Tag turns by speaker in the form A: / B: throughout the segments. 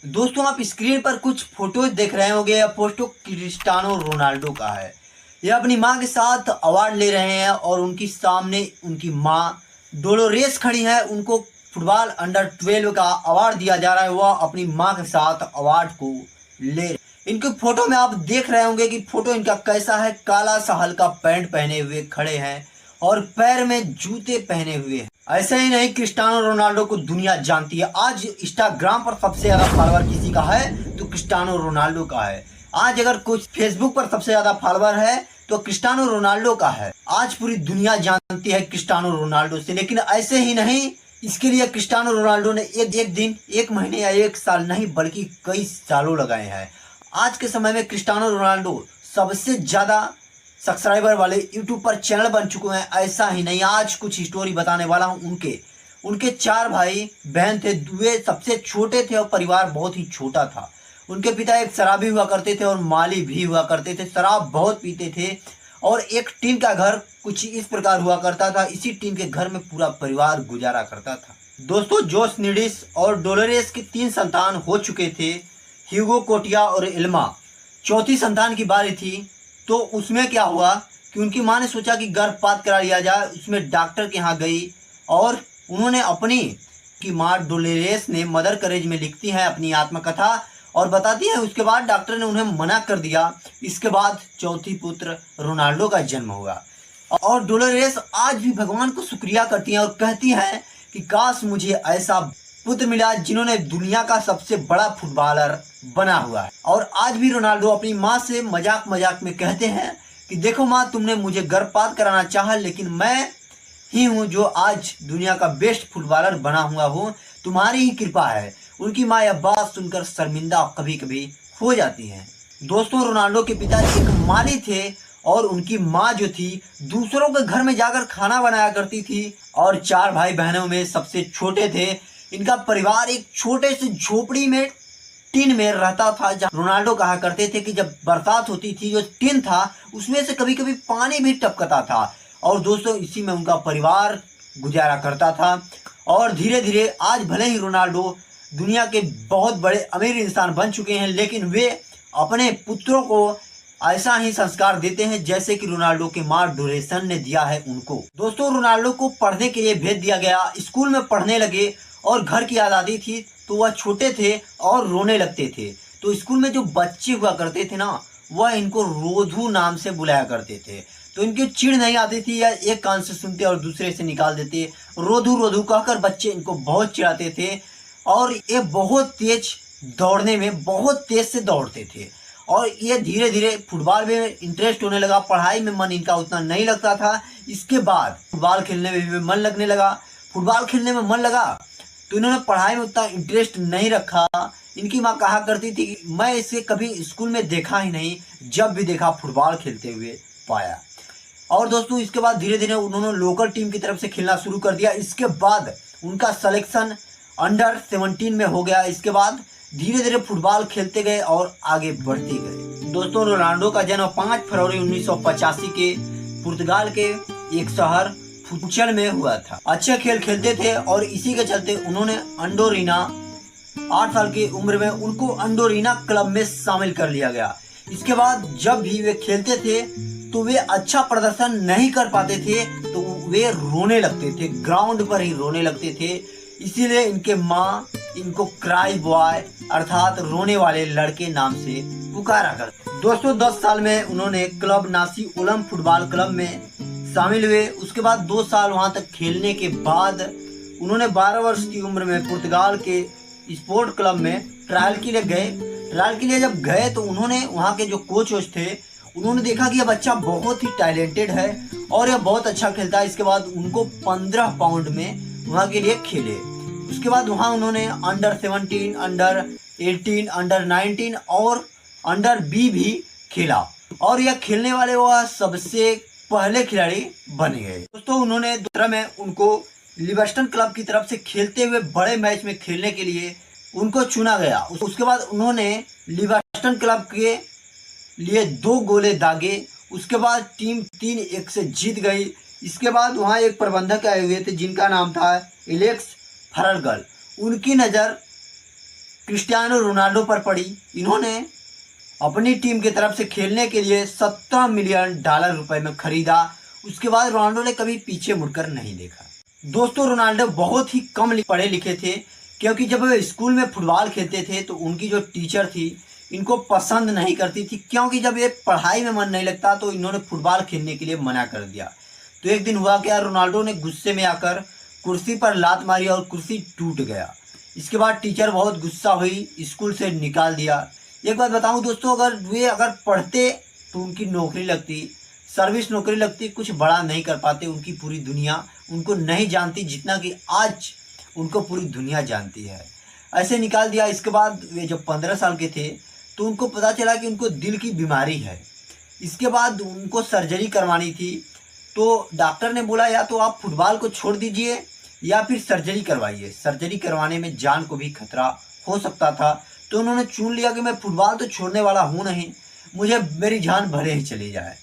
A: दोस्तों आप स्क्रीन पर कुछ फोटोज देख रहे होंगे। यह फोटो क्रिस्टियानो रोनाल्डो का है। ये अपनी मां के साथ अवार्ड ले रहे हैं और उनकी सामने उनकी मां डोलोरेस खड़ी है। उनको फुटबॉल अंडर 12 का अवार्ड दिया जा रहा है। वह अपनी मां के साथ अवार्ड को ले रहे हैं। इनके फोटो में आप देख रहे होंगे कि फोटो इनका कैसा है। काला सा हल्का पैंट पहने हुए खड़े हैं और पैर में जूते पहने हुए हैं। ऐसा ही नहीं, क्रिस्टियानो रोनाल्डो को दुनिया जानती है। आज इंस्टाग्राम पर सबसे ज्यादा फॉलोअर किसी का है तो क्रिस्टियानो रोनाल्डो का है। आज अगर कुछ फेसबुक पर सबसे ज्यादा फॉलोअर है तो क्रिस्टियानो रोनाल्डो का है। आज पूरी दुनिया जानती है क्रिस्टियानो रोनाल्डो से। लेकिन ऐसे ही नहीं, इसके लिए क्रिस्टियानो रोनाल्डो ने एक दिन, एक महीने या एक साल नहीं बल्कि कई सालों लगाए हैं। आज के समय में क्रिस्टियानो रोनाल्डो सबसे ज्यादा सब्सक्राइबर वाले यूट्यूब पर चैनल बन चुके हैं। ऐसा ही नहीं, आज कुछ स्टोरी बताने वाला हूं। उनके 4 भाई बहन थे। वे सबसे छोटे थे और परिवार बहुत ही छोटा था। उनके पिता एक शराबी हुआ करते थे और माली भी हुआ करते थे। शराब बहुत पीते थे और एक टीन का घर कुछ इस प्रकार हुआ करता था। इसी टीन के घर में पूरा परिवार गुजारा करता था। दोस्तों जोस निडिस और डोलोरेस के 3 संतान हो चुके थे, ह्यूगो, कोटिया और इल्मा। चौथी संतान की बारी थी तो उसमें क्या हुआ कि उनकी मां ने सोचा कि गर्भपात करा लिया जाए। उसमें डॉक्टर के यहाँ गई और उन्होंने अपनी की मां डोलोरेस ने मदर करेज में लिखती है अपनी आत्मकथा और बताती है। उसके बाद डॉक्टर ने उन्हें मना कर दिया। इसके बाद चौथी पुत्र रोनाल्डो का जन्म हुआ और डोलोरेस आज भी भगवान को शुक्रिया करती हैं और कहती हैं कि काश मुझे ऐसा पुत्र मिला जिन्होंने दुनिया का सबसे बड़ा फुटबॉलर बना हुआ है। और आज भी रोनाल्डो अपनी मां से मजाक मजाक में कहते हैं कि देखो मां, तुमने मुझे गर्भपात कराना चाहा लेकिन मैं ही हूं जो आज दुनिया का बेस्ट फुटबॉलर बना हुआ हूं, तुम्हारी ही कृपा है। उनकी मां यह बात सुनकर शर्मिंदा कभी कभी हो जाती है। दोस्तों रोनाल्डो के पिता एक माली थे और उनकी मां जो थी दूसरों के घर में जाकर खाना बनाया करती थी और 4 भाई बहनों में सबसे छोटे थे। इनका परिवार एक छोटे से झोपड़ी में टीन में रहता था। जहाँ रोनाल्डो कहा करते थे कि जब बरसात होती थी जो टीन था उसमें से कभी कभी पानी भी टपकता था। और दोस्तों इसी में उनका परिवार गुजारा करता था। और धीरे धीरे आज भले ही रोनाल्डो दुनिया के बहुत बड़े अमीर इंसान बन चुके हैं लेकिन वे अपने पुत्रों को ऐसा ही संस्कार देते हैं जैसे कि रोनाल्डो के मां डोरेसन ने दिया है उनको। दोस्तों रोनाल्डो को पढ़ने के लिए भेज दिया गया। स्कूल में पढ़ने लगे और घर की आज़ादी थी तो वह छोटे थे और रोने लगते थे। तो स्कूल में जो बच्चे हुआ करते थे ना, वह इनको रोधू नाम से बुलाया करते थे। तो इनकी चिढ़ नहीं आती थी या एक कान से सुनते और दूसरे से निकाल देते। रोधू रोधू कहकर बच्चे इनको बहुत चिढ़ाते थे और ये बहुत तेज दौड़ने में बहुत तेज से दौड़ते थे। और ये धीरे धीरे फुटबॉल में इंटरेस्ट होने लगा। पढ़ाई में मन इनका उतना नहीं लगता था। इसके बाद फुटबॉल खेलने में भी मन लगने लगा। फुटबॉल खेलने में मन लगा तो इन्होंने पढ़ाई में उतना इंटरेस्ट नहीं रखा। इनकी माँ कहा करती थी कि मैं इसे कभी स्कूल में देखा ही नहीं, जब भी देखा फुटबॉल खेलते हुए पाया। और दोस्तों इसके बाद धीरे धीरे उन्होंने लोकल टीम की तरफ से खेलना शुरू कर दिया। इसके बाद उनका सिलेक्शन अंडर 17 में हो गया। इसके बाद धीरे धीरे फुटबॉल खेलते गए और आगे बढ़ते गए। दोस्तों रोनाल्डो का जन्म 5 फरवरी 1985 के पुर्तगाल के एक शहर फुचल में हुआ था। अच्छे खेल खेलते थे और इसी के चलते उन्होंने अंडोरीना 8 साल की उम्र में उनको अंडोरीना क्लब में शामिल कर लिया गया। इसके बाद जब भी वे खेलते थे तो वे अच्छा प्रदर्शन नहीं कर पाते थे तो वे रोने लगते थे, ग्राउंड पर ही रोने लगते थे। इसीलिए इनके माँ इनको क्राई बॉय अर्थात रोने वाले लड़के नाम से पुकारा करते। दोस्तों 10 साल में उन्होंने क्लब नासी ओलम फुटबॉल क्लब में शामिल हुए। उसके बाद 2 साल वहां तक खेलने के बाद उन्होंने 12 वर्ष की उम्र में पुर्तगाल के स्पोर्ट क्लब में ट्रायल के लिए गए। ट्रायल के लिए जब गए तो उन्होंने वहां के जो कोच थे उन्होंने देखा कि यह बच्चा बहुत ही टैलेंटेड है और यह बहुत अच्छा खेलता है। इसके बाद उनको 15 पाउंड में वहां के लिए खेले। उसके बाद वहां उन्होंने अंडर 17, अंडर 18, अंडर 19 और अंडर बी भी खेला और यह खेलने वाले वह सबसे पहले खिलाड़ी बन गए। दोस्तों उन्होंने 2017 में उनको लिविंगस्टन क्लब की तरफ से खेलते हुए बड़े मैच में खेलने के लिए उनको चुना गया। उसके बाद उन्होंने लिविंगस्टन क्लब के लिए 2 गोले दागे। उसके बाद टीम 3-1 से जीत गई। इसके बाद वहाँ एक प्रबंधक आए हुए थे जिनका नाम था एलेक्स फर्गल। उनकी नज़र क्रिस्टियानो रोनाल्डो पर पड़ी। इन्होंने अपनी टीम की तरफ से खेलने के लिए $17 मिलियन रुपए में खरीदा। उसके बाद रोनाल्डो ने कभी पीछे मुड़कर नहीं देखा। दोस्तों, रोनाल्डो बहुत ही कम पढ़े लिखे थे, क्योंकि जब वे स्कूल में फुटबॉल खेलते थे तो उनकी जो टीचर थी इनको पसंद नहीं करती थी, क्योंकि जब ये पढ़ाई में मन नहीं लगता तो इन्होंने फुटबॉल खेलने के लिए मना कर दिया। तो एक दिन हुआ क्या, रोनाल्डो ने गुस्से में आकर कुर्सी पर लात मारी और कुर्सी टूट गया। इसके बाद टीचर बहुत गुस्सा हुई, स्कूल से निकाल दिया। एक बात बताऊं दोस्तों, अगर पढ़ते तो उनकी नौकरी लगती, सर्विस नौकरी लगती, कुछ बड़ा नहीं कर पाते। उनकी पूरी दुनिया उनको नहीं जानती जितना कि आज उनको पूरी दुनिया जानती है। ऐसे निकाल दिया। इसके बाद वे जब 15 साल के थे तो उनको पता चला कि उनको दिल की बीमारी है। इसके बाद उनको सर्जरी करवानी थी। तो डॉक्टर ने बोला या तो आप फुटबॉल को छोड़ दीजिए या फिर सर्जरी करवाइए। सर्जरी करवाने में जान को भी खतरा हो सकता था। तो उन्होंने चुन लिया कि मैं फुटबॉल तो छोड़ने वाला हूँ नहीं, मुझे मेरी जान भले ही चली जाए।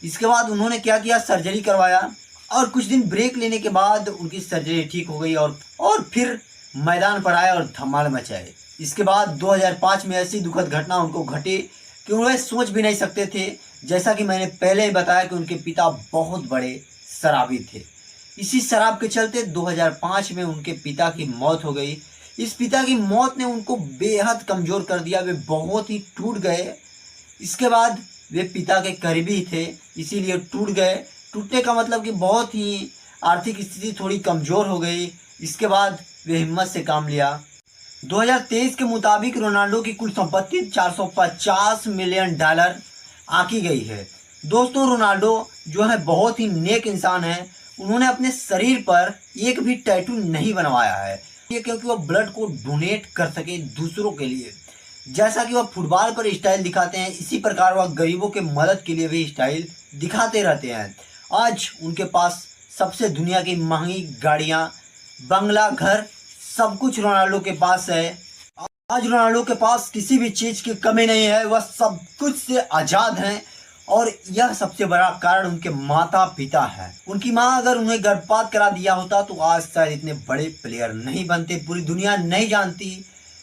A: इसके बाद उन्होंने क्या किया, सर्जरी करवाया और कुछ दिन ब्रेक लेने के बाद उनकी सर्जरी ठीक हो गई और फिर मैदान पर आए और धमाल मचाए। इसके बाद 2005 में ऐसी दुखद घटना उनको घटी कि वे सोच भी नहीं सकते थे। जैसा कि मैंने पहले ही बताया कि उनके पिता बहुत बड़े शराबी थे। इसी शराब के चलते 2005 में उनके पिता की मौत हो गई। इस पिता की मौत ने उनको बेहद कमज़ोर कर दिया, वे बहुत ही टूट गए। इसके बाद वे पिता के करीबी थे, इसीलिए टूट गए। टूटने का मतलब कि बहुत ही आर्थिक स्थिति थोड़ी कमज़ोर हो गई। इसके बाद वे हिम्मत से काम लिया। 2023 के मुताबिक रोनाल्डो की कुल संपत्ति $450 मिलियन आंकी गई है। दोस्तों, रोनाल्डो जो है बहुत ही नेक इंसान है। उन्होंने अपने शरीर पर एक भी टैटू नहीं बनवाया है, ये क्योंकि वह ब्लड को डोनेट कर सके दूसरों के लिए। जैसा कि वह फुटबॉल पर स्टाइल दिखाते हैं, इसी प्रकार वह गरीबों के मदद के लिए भी स्टाइल दिखाते रहते हैं। आज उनके पास सबसे दुनिया की महंगी गाड़ियाँ, बंगला, घर, सब कुछ रोनाल्डो के पास है। आज रोनाल्डो के पास किसी भी चीज़ की कमी नहीं है, वह सब कुछ से आज़ाद हैं। और यह सबसे बड़ा कारण उनके माता पिता है। उनकी माँ अगर उन्हें गर्भपात करा दिया होता तो आज शायद इतने बड़े प्लेयर नहीं बनते, पूरी दुनिया नहीं जानती।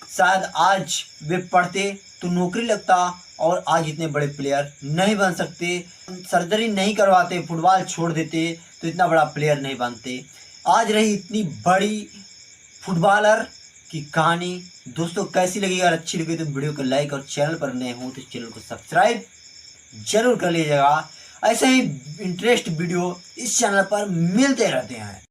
A: शायद आज वे पढ़ते तो नौकरी लगता और आज इतने बड़े प्लेयर नहीं बन सकते। सर्जरी नहीं करवाते, फुटबॉल छोड़ देते तो इतना बड़ा प्लेयर नहीं बनते। आज रही इतनी बड़ी फुटबॉलर की कहानी। दोस्तों, कैसी लगी? अगर अच्छी लगी तो वीडियो को लाइक और चैनल पर नए हो तो चैनल को सब्सक्राइब जरूर कर लीजिएगा। ऐसे ही इंटरेस्ट वीडियो इस चैनल पर मिलते रहते हैं।